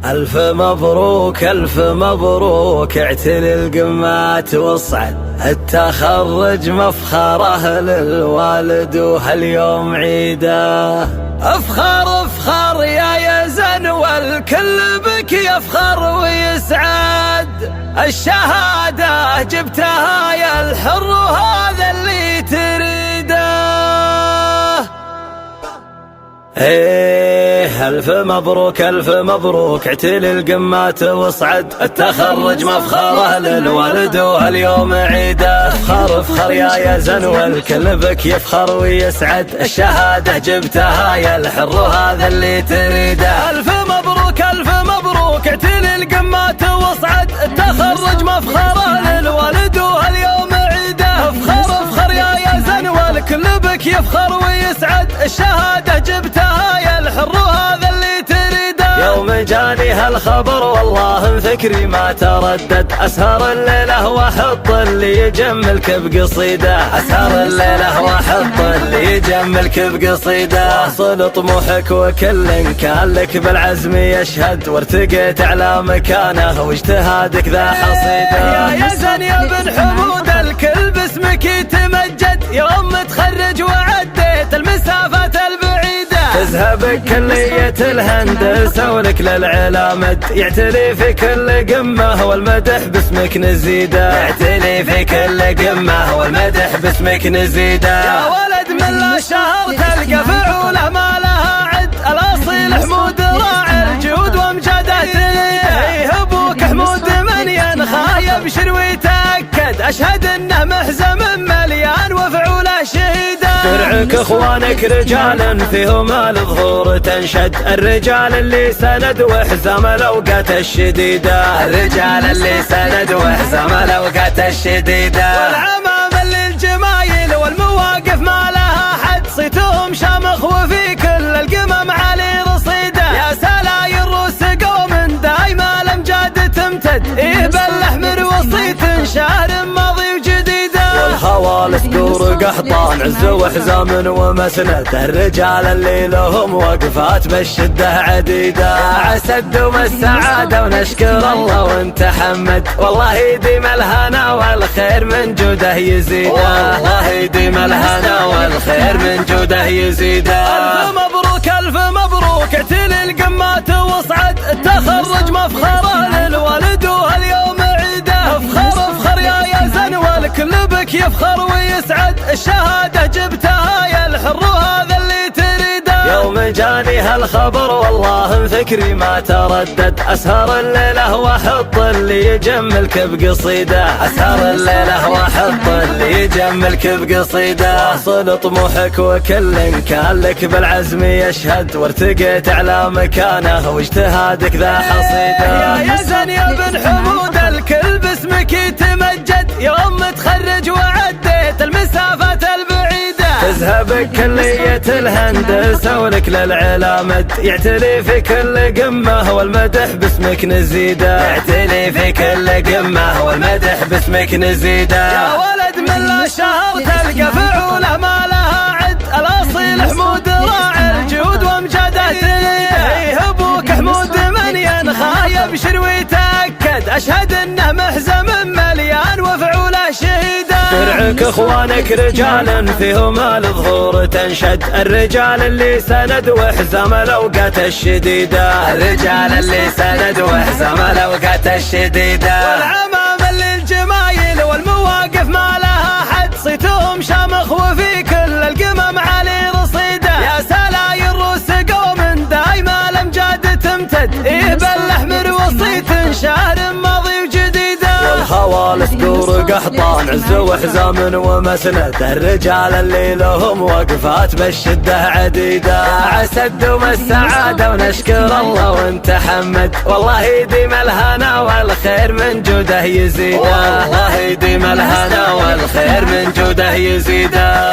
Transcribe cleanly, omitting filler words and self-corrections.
ألف مبروك ألف مبروك، اعتلي القمات واصعد، التخرج مفخره للوالد وهاليوم عيده. افخر افخر يا يزن والكل بك يفخر ويسعد، الشهادة جبتها يا الحر وهذا اللي تريده. ايه ألف مبروك ألف مبروك، اعتلي القمات واصعد، التخرج مفخره للوالد وهاليوم عيده. افخر افخر يا يزن والكل بك يفخر ويسعد، الشهادة جبتها يا الحر وهذا اللي تريده. ألف مبروك ألف مبروك، اعتلي القمات واصعد، التخرج مفخره للوالد وهاليوم عيده. افخر افخر يا يزن والكل بك يفخر ويسعد، الشهادة جبتها يا الحر وهذا اللي تريده. يوم جاني هالخبر والله فكري ما تردد، اسهر الليلة واحط اللي يجملك بقصيده، اسهر الليلة واحط اللي يجملك بقصيده. واصل طموحك وكل كان لك بالعزم يشهد، وارتقيت على مكانه واجتهادك ذا حصيده. يا يزن يا بن حمود الكل باسمك يتمجد، يوم تخرج وعديت المسافات البعيدة، تذهب كلية الهندسة ولك للعلا مد، يعتلي في كل قمة والمدح باسمك نزيده، يعتلي في كل قمة والمدح باسمك نزيده. يا ولد من لا شهر تلقى فعوله ما لها عد، الاصيل حمود راعي الجود وامجاده تريده. ابوك حمود من ينخى يبشر ويتأكد، اشهد انه محزم مليان وفعوله شهيده. درعك اخوانك رجال فيهم الظهور تنشد، الرجال اللي سند وحزام الاوقات الشديده، الرجال اللي سند وحزام الاوقات الشديده. والعمام للجمايل والمواقف ما لها حد، صيتهم شامخ وفي كل القمم علي رصيده. يا سلاير روس قوم دايما الامجاد تمتد، ايه بالاحمر وصيت شهر ماضي وجديده. والخوالف دور قحطان عز وحزام ومسند، الرجال اللي لهم وقفات بالشده عديده. عسى الدوم السعاده ونشكر الله وانت حمد، والله يديم الهنا والخير من جوده يزيده، والله يديم الهنا والخير من جوده يزيده. الف مبروك الف مبروك، اعتلي القمات واصعد، التخرج مفخره للوالد وهاليوم عيده. افخر افخر يا يزن والكل بك يفخر ويسعد، الشهادة جبتها يا الحر وهذا اللي تريده. يوم جاني هالخبر والله فكري ما تردد، اسهر الليلة واحط اللي يجملك بقصيده، اسهر الليلة واحط اللي يجملك بقصيده. واصل طموحك وكل كان لك بالعزم يشهد، وارتقيت على مكانه واجتهادك ذا حصيده. يا يزن يا بن حمود الكل باسمك يتمجد، يوم تخرج وعديت المسافات البعيدة، تذهب كلية الهندسة ولك للعلا مد، يعتلي في كل قمة والمدح باسمك نزيده، يعتلي في كل قمة والمدح باسمك نزيده. يا ولد من لا شهر تلقى فعوله ما لها عد، الاصيل حمود راعي الجود وامجاده تريده. ابوك حمود من ينخى يبشر ويتأكد، اشهد انه محزم مليان وفعوله شهيده. درعك اخوانك رجال فيهم الظهور تنشد، الرجال اللي سند وحزام الاوقات الشديده، الرجال اللي سند وحزام الاوقات الشديده. والعمام للجمايل والمواقف ما لها حد، صيتهم شامخ وفي كل القمم علي رصيده. يا سلاير روس قوم دايما الامجاد تمتد، ايه بالاحمر وصيت شهر ماضي وجديده. والخوالف دور قحطان عز وحزام ومسند، الرجال اللي لهم وقفات بالشده عديده. عسى الدوم السعاده ونشكر الله وانت حمد، والله يديم الهنا والخير من جوده يزيده، والله يديم الهنا والخير من جوده يزيده.